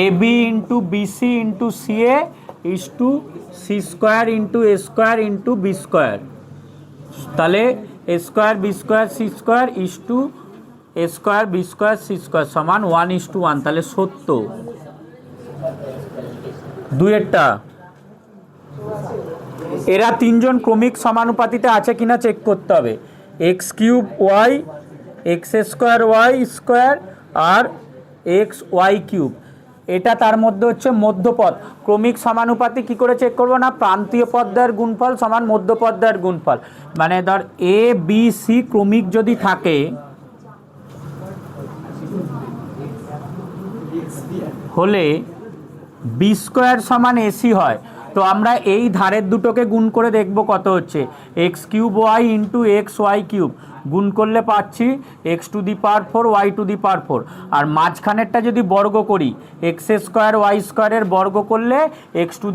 ab into bc into ca is to c square into a square into b square. তাহলে a square b square c square is to a square b square c square সমান 1:1। তাহলে 70। দুইয়েরটা, এরা তিনজন ক্রমিক সমানুপাতিতে আছে কিনা চেক করতে হবে। x³ y, x² y square আর xy³ এটা তার মধ্যে হচ্ছে মধ্যপদ। ক্রমিক সমানুপাতি কি করে চেক করবো? না প্রান্তীয় পদ্মের গুণফল সমান মধ্যপদ্মের গুণফল। মানে ধর এ বি সি ক্রমিক যদি থাকে হলে বি স্কোয়ার সমান এসি হয়, তো আমরা এই ধারের দুটোকে গুণ করে দেখব কত হচ্ছে। x³ y ইন্টু xy³ গুণ করলে পাচ্ছি x⁴ y⁴, আর মাঝখানেরটা যদি বর্গ করি x² y² বর্গ করলে x⁴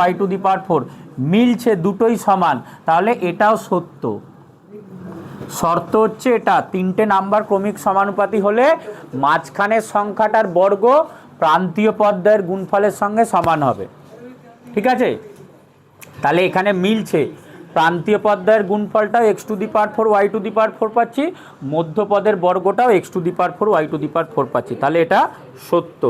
y⁴। মিলছে, দুটোই সমান, তাহলে এটাও সত্য। শর্ত হচ্ছে এটা, 3টে নাম্বার ক্রমিক সমানুপাতি হলে মাঝখানের সংখ্যাটার বর্গ প্রান্তীয় পদ্মের গুণফলের সঙ্গে সমান হবে। ঠিক আছে, তাহলে এখানে মিলছে, প্রান্তীয় পদ্মের গুণফলটাও x⁴ y⁴ পাচ্ছি, মধ্যপদের বর্গটাও x⁴ y⁴ পাচ্ছি, তাহলে এটা সত্য।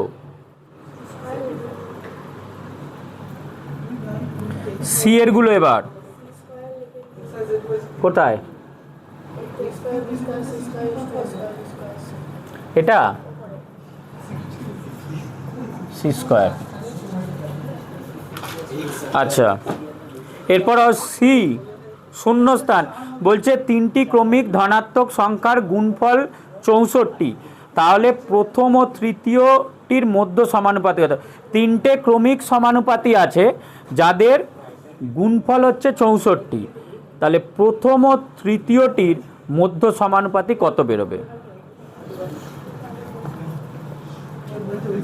সি এর গুলো এবার কোথায়? এটা সি স্কোয়ার। আচ্ছা, এরপর সি শূন্যস্থান বলছে 3টি ক্রমিক ধনাত্মক সংখ্যার গুণফল 64, তাহলে প্রথম ও তৃতীয়টির মধ্য সমানুপাতি কত? 3টে ক্রমিক সমানুপাতি আছে যাদের গুণফল হচ্ছে 64, তাহলে প্রথম ও তৃতীয়টির মধ্য সমানুপাতি কত বেরোবে?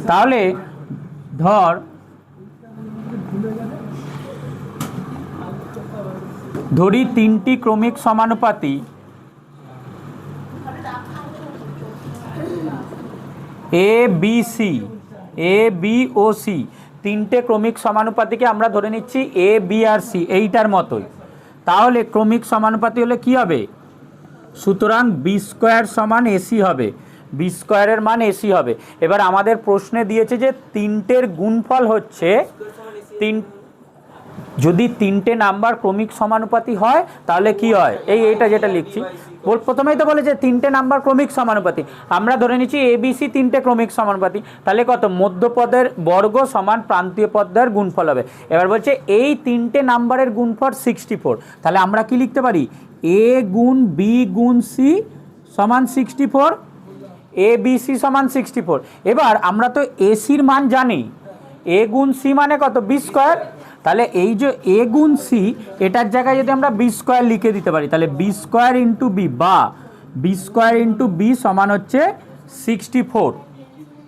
তাহলে ধর ধরি তিনটি ক্রমিক সমানুপাতি এ B C, A B O C, তিনটে ক্রমিক সমানুপাতিকে আমরা ধরে নিচ্ছি এ বি আর সি এইটার মতোই। তাহলে ক্রমিক সমানুপাতি হলে কি হবে? সুতরাং বি স্কোয়ার সমান এসি হবে, বি স্কোয়ারের মান এসি হবে। এবার আমাদের প্রশ্নে দিয়েছে যে তিনটের গুণফল হচ্ছে যদি তিনটে নাম্বার ক্রমিক সমানুপাতি হয় তাহলে কি হয়, এইটা যেটা লিখছি প্রথমেই তো বলেছে তিনটে নাম্বার ক্রমিক সমানুপাতি, আমরা ধরে নিচ্ছি এবিসি তিনটে ক্রমিক সমানুপাতি, তাহলে কত? মধ্যপদের বর্গ সমান প্রান্তীয় পদের গুণফল হবে। এবার বলছে এই তিনটে নাম্বারের গুণফল 64, তাহলে আমরা কি লিখতে পারি? এ গুণ বি গুণ সি সমান 64, এ বি সি সমান 64। এবার আমরা তো এসির মান জানি, এ গুণ সি মানে কত? B square. তাহলে এই যে এ গুণ সি এটার জায়গায় যদি আমরা বি স্কোয়ার লিখে দিতে পারি, তাহলে বি স্কোয়ার ইন্টু বি বা বি স্কোয়ার ইন্টু বি সমান হচ্ছে 64,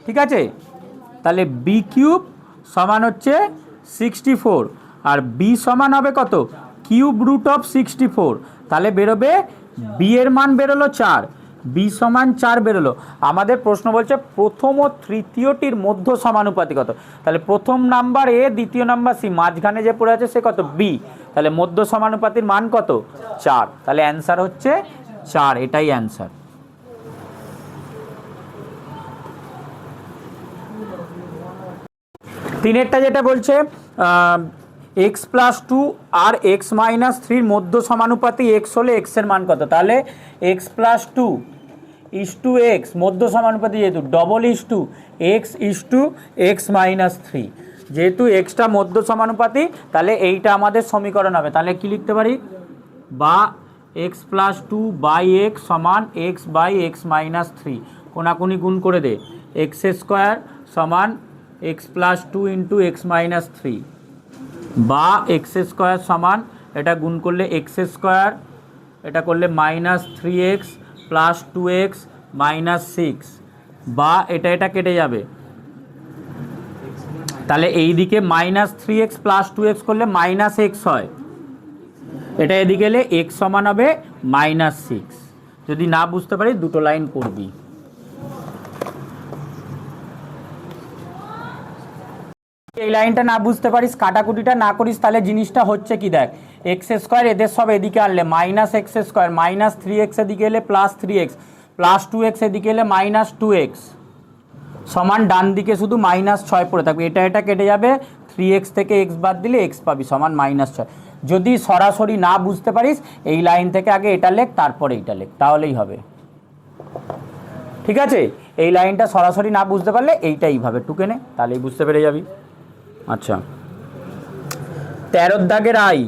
ঠিক আছে? তাহলে বি কিউব সমান হচ্ছে 64 আর বি সমান হবে কত? Cube root of 64। তাহলে বেরোবে বি এর মান বেরোলো 4, বি সমান 4 বেরোলো। আমাদের প্রশ্ন বলছে প্রথম ও তৃতীয়টির মধ্য সমানুপাতি কত? তাহলে প্রথম নাম্বার এ, দ্বিতীয় নাম্বার সি, মাঝখানে যে পড়ে আছে সে কত? বি। তাহলে মধ্য সমানুপাতির মান কত? 4। তাহলে অ্যান্সার হচ্ছে 4, এটাই অ্যান্সার। তিনেরটা যেটা বলছে এক্স প্লাস টু আর এক্স মাইনাস থ্রির মধ্য সমানুপাতি এক্স হলে এক্সের মান কত? তাহলে x plus two is two x, মধ্য সমানুপাতি যেহেতু double is two x minus three, যেহেতু এক্সটা মধ্য সমানুপাতি তাহলে এইটা আমাদের সমীকরণ হবে। তাহলে কি লিখতে পারি? বা x plus two by x সমান x by x minus three, কোনাকুনি গুণ করে দে, এক্স স্কোয়ার সমান x plus two into x minus three, বা এক্স স্কোয়ার সমান এটা গুণ করলে এক্স স্কোয়ার, এটা করলে minus three x plus two x minus six, বা এটা কেটে যাবে, তাহলে এই দিকে minus three x plus two x করলে মাইনাস এক্স হয়, এটা এদিকে এলে এক্স সমান হবে মাইনাস সিক্স। যদি না বুঝতে পারি দুটো লাইন করবি। এই লাইনটা না বুঝতে পারিস, কাটাকুটিটা না করিস, তাহলে জিনিসটা হচ্ছে কি দেখ, এক্স স্কোয়ার এদের সব এদিকে আনলে minus x square, minus three x এদিকে এলে plus three x, plus two x এদিকে এলে মাইনাস টু এক্স সমান ডান দিকে শুধু মাইনাস ছয় পড়ে থাকবে, এটা কেটে যাবে, থ্রি এক্স থেকে এক্স বাদ দিলে এক্স পাবি সমান মাইনাস ছয়। যদি সরাসরি না বুঝতে পারিস এই লাইন থেকে আগে এটা লেখ তারপরে এইটা লেখ, তাহলেই হবে, ঠিক আছে? এই লাইনটা সরাসরি না বুঝতে পারলে এইটা এইভাবে টুকে নে, তাহলেই বুঝতে পেরে যাবি। আচ্ছা, 13 দাগের আই,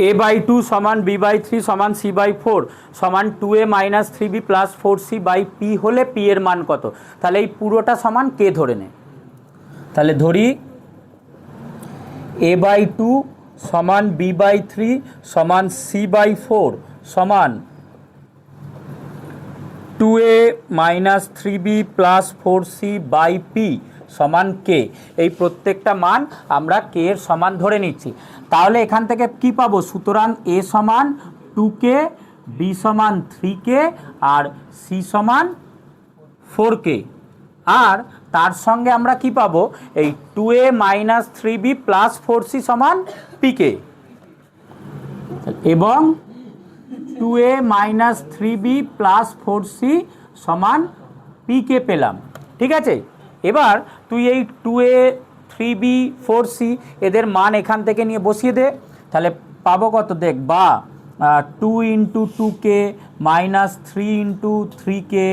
এ বাই টু সমান বি বাই থ্রি সমান সি বাই ফোর সমান two a minus three b plus four c by p হলে পি এর মান কত? তাহলে এই পুরোটা সমান কে ধরে নে, তাহলে ধরি এ বাই টু সমান বি বাই থ্রি সমান সি বাই ফোর সমান two a minus three b plus four c by p সমান কে। এই প্রত্যেকটা মান আমরা কে এর সমান ধরে নিচ্ছি। তাহলে এখান থেকে কি পাবো? সুতরাং এ সমান টু কে, বি সমান থ্রি কে আর সি সমান ফোর কে, আর তার সঙ্গে আমরা কি পাবো? এই two a minus three b plus four c সমান পি কে, এবং two a minus three b plus four c সমান পি কে পেলাম, ঠিক আছে? এবার তুই এই two a three b four c এদের মান এখান থেকে নিয়ে বসিয়ে দে, তাহলে পাবো কত দেখ, বা two into two k minus three into three k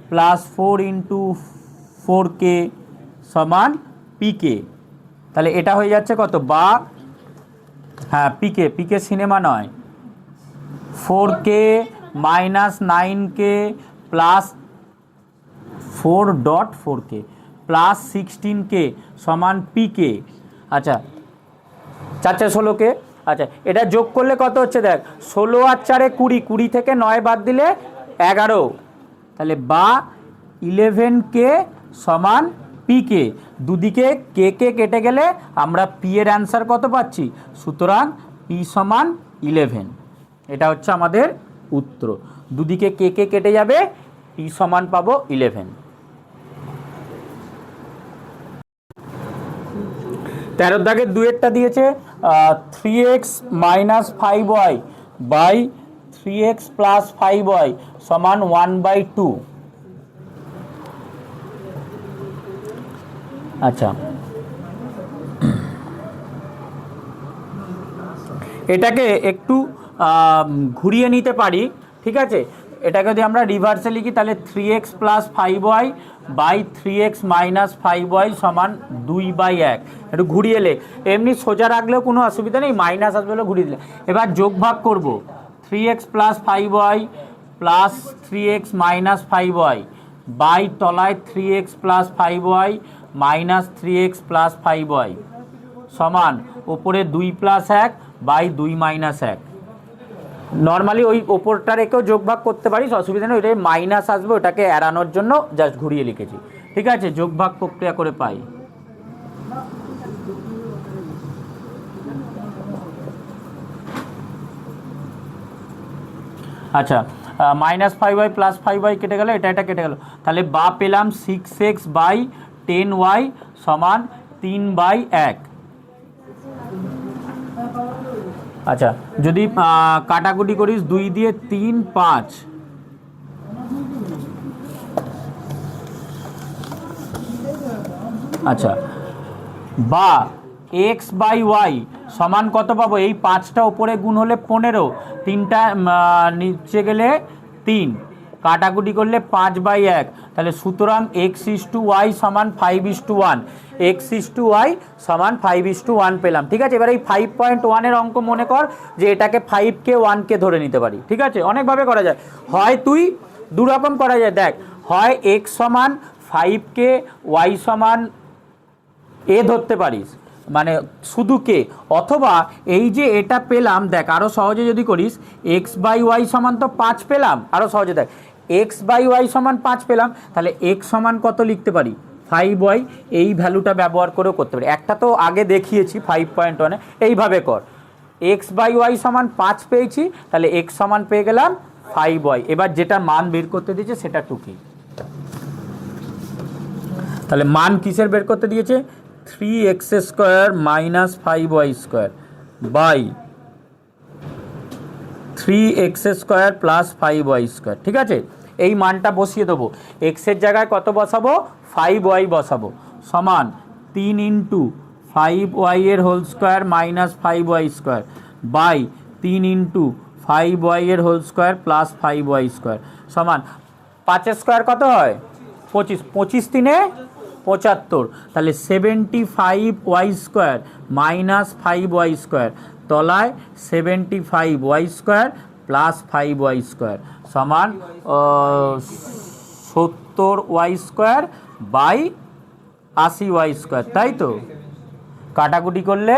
plus four into four k সমান পি কে। তাহলে এটা হয়ে যাচ্ছে কত, বা হ্যাঁ পি কে সিনেমা নয়, four k minus nine k plus four dot four k plus sixteen k সমান পি কে। আচ্ছা, 4 ষোলো কে, আচ্ছা এটা যোগ করলে কত হচ্ছে দেখ, 16 আর 4 20, 20 থেকে 9 বাদ দিলে 11, তাহলে বা 11 কে সমান পি কে, দুদিকে কে কে কেটে গেলে আমরা পি এর অ্যান্সার কত পাচ্ছি, সুতরাং পি সমান 11। এটা হচ্ছে আমাদের উত্তর। দুদিকে কে কে কেটে যাবে, পি সমান পাবো 11। 13 দাগের 2-এরটা দিয়েছে 3x minus 5y by 3x plus 5y সমান 1/2। আচ্ছা, এটাকে একটু ঘুরিয়ে নিতে পারি, ঠিক আছে। এটাকে যদি আমরা রিভার্সে লিখি তাহলে 3x plus 5y by 3x minus 5y সমান 2/1। একটু ঘুরিয়ে এলে, এমনি সোজা রাখলেও কোনো অসুবিধা নেই, মাইনাস আসবে বলে ঘুরিয়ে দিলে। এবার যোগ ভাগ করব, 3x plus 5y plus 3x minus 5y by তলায় 3x plus 5y minus 3x plus 5y সমান ওপরে 2 প্লাস 1 বাই 2 মাইনাস 1। নর্মালি ওই ওপরটা রেখেও যোগ ভাগ করতে পারিস, অসুবিধা নেই। ওইটাই মাইনাস আসবে, ওটাকে এড়ানোর জন্য জাস্ট ঘুরিয়ে লিখেছি, ঠিক আছে। যোগ ভাগ প্রক্রিয়া করে পাই। আচ্ছা, মাইনাস 5y প্লাস 5y কেটে গেল, এটা কেটে গেল, তাহলে বা পেলাম 6x বাই 10y সমান 3/1। আচ্ছা, যদি কাটাকুটি করিস 2 দিয়ে 3 5, আচ্ছা, বা x বাই ওয়াই সমান কত পাবো, এই 5টা ওপরে গুণ হলে 15, 3টা নিচে গেলে 3, কাটাকুটি করলে 5/1, তাহলে সুতরাং x/y সমান 5:1, x/y সমান 5:1 পেলাম, ঠিক আছে। এবার এই 5.1 এর অঙ্ক মনে কর যে এটাকে 5কে 1কে ধরে নিতে পারি, ঠিক আছে। অনেকভাবে করা যায়, হয় তুই দুরকম করা যায়, দেখ, হয় x সমান 5কে y সমান এ ধরতে পারিস, মানে শুধু কে, অথবা এই যে এটা পেলাম, দেখ আরও সহজে যদি করিস, x/y সমান তো 5 পেলাম, আরও সহজে দেখ, x/y সমান 5 পেলাম, তাহলে x সমান কত লিখতে পারি, 5y, এই ভ্যালুটা ব্যবহার করেও করতে পারি। একটা তো আগে দেখিয়েছি 5.1-এ, এইভাবে কর, x/y সমান 5 পেয়েছি, তাহলে x সমান পেয়ে গেলাম 5y। এবার যেটা মান বের করতে দিয়েছে সেটা টুকি, তাহলে মান কিসের বের করতে দিয়েছে, 3x² minus 5y² by 3x² plus 5y², ঠিক আছে। এই মানটা বসিয়ে দেবো, এক্সের জায়গায় কত বসাবো, 5y বসাবো, সমান 3 ইন্টু 5y এর whole square minus 5y² by 3 into 5y এর হোল স্কোয়ার প্লাস 5y² সমান 5 স্কোয়ার কত হয়, 25, 25 3 75, তাহলে 75y² মাইনাস 5y² তলায় 75y² প্লাস 5y² সমান 70y² বাই 80y², তাই তো। কাটাকুটি করলে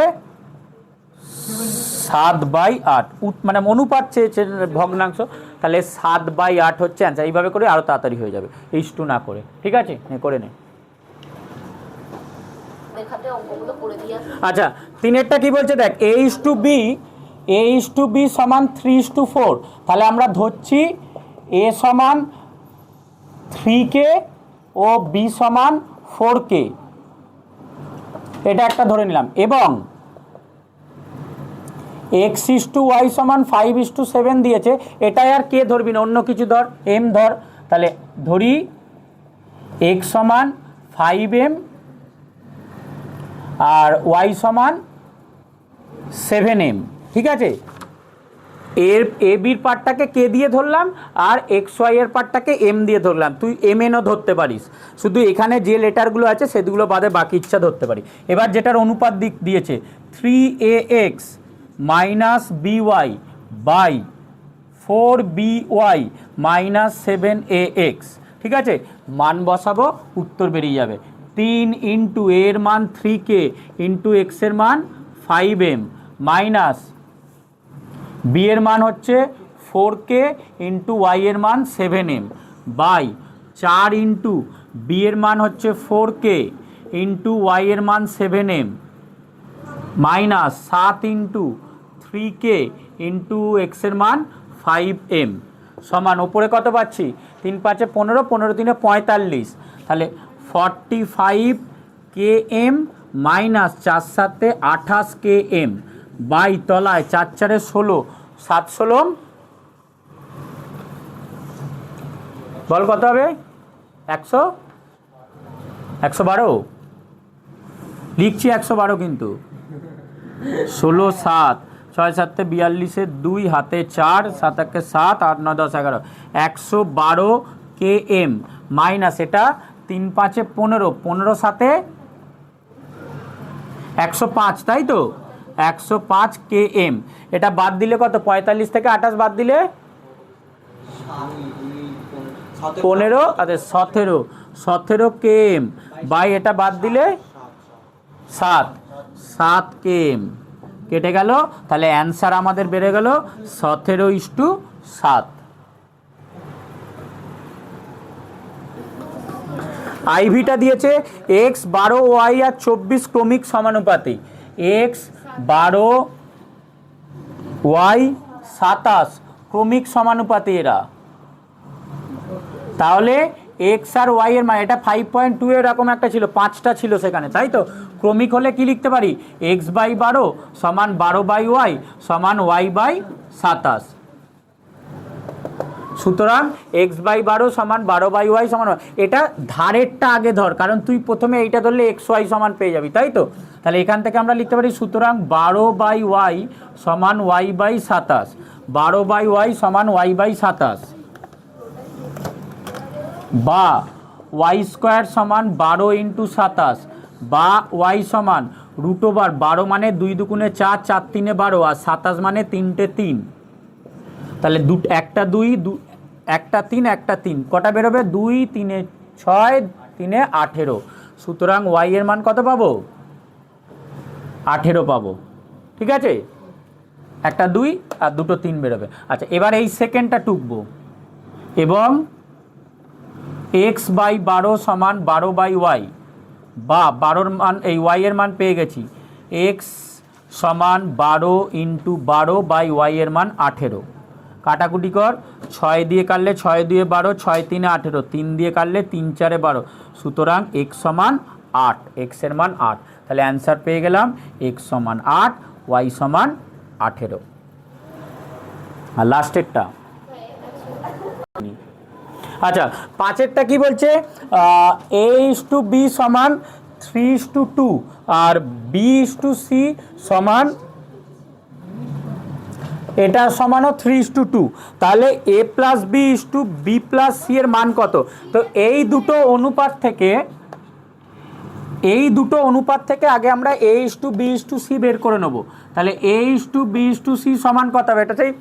7/8, মানে অনুপাত চেয়েছে ভগ্নাংশ, তাহলে 7/8 হচ্ছে অ্যান্সার। এইভাবে করে আরও তাড়াতাড়ি হয়ে যাবে, ইস্টু না করে, ঠিক আছে, করে নে। আচ্ছা, 3-এরটা কি বলছে দেখ, a/b সমান 3:4, তাহলে আমরা ধরছি a সমান 3k ও b সমান 4k, এটা একটা ধরে নিলাম। এবং x/y সমান 5:7 দিয়েছে, এটাই আর কে ধরবি না, অন্য কিছু ধর, m ধর, তাহলে ধরি x সমান 5m আর y সমান 7m, ঠিক আছে। এর এ বির পার্টটাকে কে দিয়ে ধরলাম, আর এক্স ওয়াই এর পার্টটাকে এম দিয়ে ধরলাম। তুই এম এনও ধরতে পারিস, শুধু এখানে যে লেটারগুলো আছে সেগুলো বাদে বাকি ইচ্ছা ধরতে পারি। এবার যেটার অনুপাত দিয়েছে 3ax minus by by 4by minus 7ax, ঠিক আছে। মান বসাবো, উত্তর বেরিয়ে যাবে 3 ইন্টু এর মান 3k ইন্টু এক্সের মান 5m মাইনাস বি এর মান হচ্ছে 4k ইন্টু ওয়াই এর মান 7m বাই 4 ইন্টু বি এর মান হচ্ছে 4k ইন্টু ওয়াই এর মান 7m minus 7 into 3k into এক্সের মান 5m সমান ওপরে কত পাচ্ছি 3 5 15 15 3 45 তাহলে 45 km মাইনাস 4 7 28 km বাই তলায় 4 4 16 7 16 বল কত হবে 100 112 লিখছি 112 কিন্তু 16 7 6 7 42 2 হাতে 4 7 1 7 8 9 10 11 112 km মাইনাস এটা 3 5 15 15 7 105 তাই তো 105 km এটা বাদ দিলে কত 45 থেকে 28 বাদ দিলে 15 আচ্ছা 17 km বাই এটা বাদ দিলে 7 km কেটে গেল তাহলে অ্যান্সার আমাদের বেড়ে গেল 17:7 আইভিটা দিয়েছে x 12 y আর 24 ক্রমিক সমানুপাতি x 12 y 27 ক্রমিক সমানুপাতি এরা তাহলে x আর y এর মান এটা 5.2 এরকম একটা ছিল 5টা ছিল সেখানে তাই তো ক্রমিক হলে কি লিখতে পারি x বাই 12 সমান 12 বাই y সমান y বাই 27 সুতরাং x বাই 12 সমান 12 বাই y সমান এটা ধারেরটা আগে ধর কারণ তুই প্রথমে এইটা ধরলে x y সমান পেয়ে যাবি তাই তো তাহলে এখান থেকে আমরা লিখতে পারি সুতরাং 12 বাই y সমান y বাই 27 12 বাই y সমান y বাই 27 বা y স্কোয়ার সমান 12 ইন্টু 27 বা y সমান রুট ওভার 12 মানে 2 দুগুণে 4 4 3 12 আর 27 মানে 3 3 তাহলে একটা 2 একটা 3 একটা 3 কটা বেরোবে 2 3 6 3 18 সুতরাং y এর মান কত পাবো 18 পাবো ঠিক আছে একটা 2 আর দুটো 3 বেরোবে আচ্ছা এবার এই সেকেন্ডটা টুকবো এবং x বাই 12 সমান 12 বাই y বা 12 মান এই y এর মান পেয়ে গেছি x সমান 12 ইন্টু 12 বাই y এর মান 18 কাটাকুটি কর 6 দিয়ে কাটলে 6 দিয়ে 12 6 3 18 3 দিয়ে কাটলে 3 4 12 সুতরাং x সমান 8 x এর মান 8 তাহলে অ্যান্সার পেয়ে গেলাম x সমান 8 y সমান 18 আর লাস্টেরটা আচ্ছা পাঁচেরটা কি বলছে a/b সমান 3:2 আর b/c সমান এটা সমানও 3:2 তাহলে a plus b plus c এর মান কত তো এই দুটো অনুপাত থেকে আগে আমরা a/b/c বের করে নেব তাহলে a/b/c সমান কত হবে এটা সেই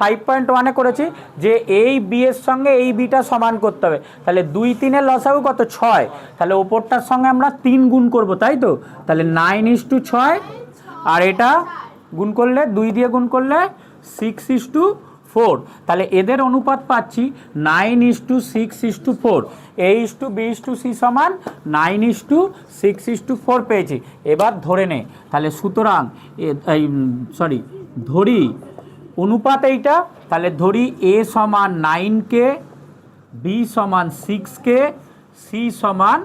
5.1 করেছি যে এই বি এর সঙ্গে এই বিটা সমান করতে হবে তাহলে 2 3 এর লসাগু কত 6 তাহলে ওপরটার সঙ্গে আমরা 3 গুণ করব তাই তো তাহলে 9:6 আর এটা গুণ করলে 2 দিয়ে গুণ করলে 6:4 তাহলে এদের অনুপাত পাচ্ছি 9:6:4 a/b/c সমান 9:6:4 পেয়েছি এবার ধরে নে তাহলে সুতরাং ধরি অনুপাত এইটা তাহলে ধরি a সমান 9k b সমান 6k c সমান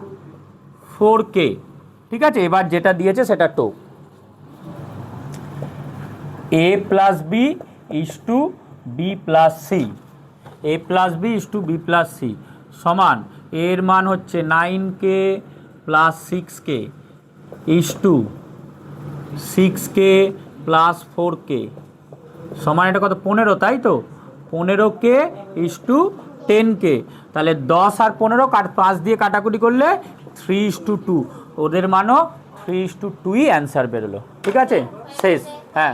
4k ঠিক আছে এবার যেটা দিয়েছে সেটা তো a plus b is two b plus c a plus b is two b plus c সমান এর মান হচ্ছে 9k plus 6k is two 6k plus 4k সমান এটা কত 15 তাই তো 15k ইজ টু 10k তাহলে 10 আর 15 5 দিয়ে কাটাকুটি করলে 3:2 ওদের মানও 3:2ই অ্যান্সার বেরোলো ঠিক আছে শেষ হ্যাঁ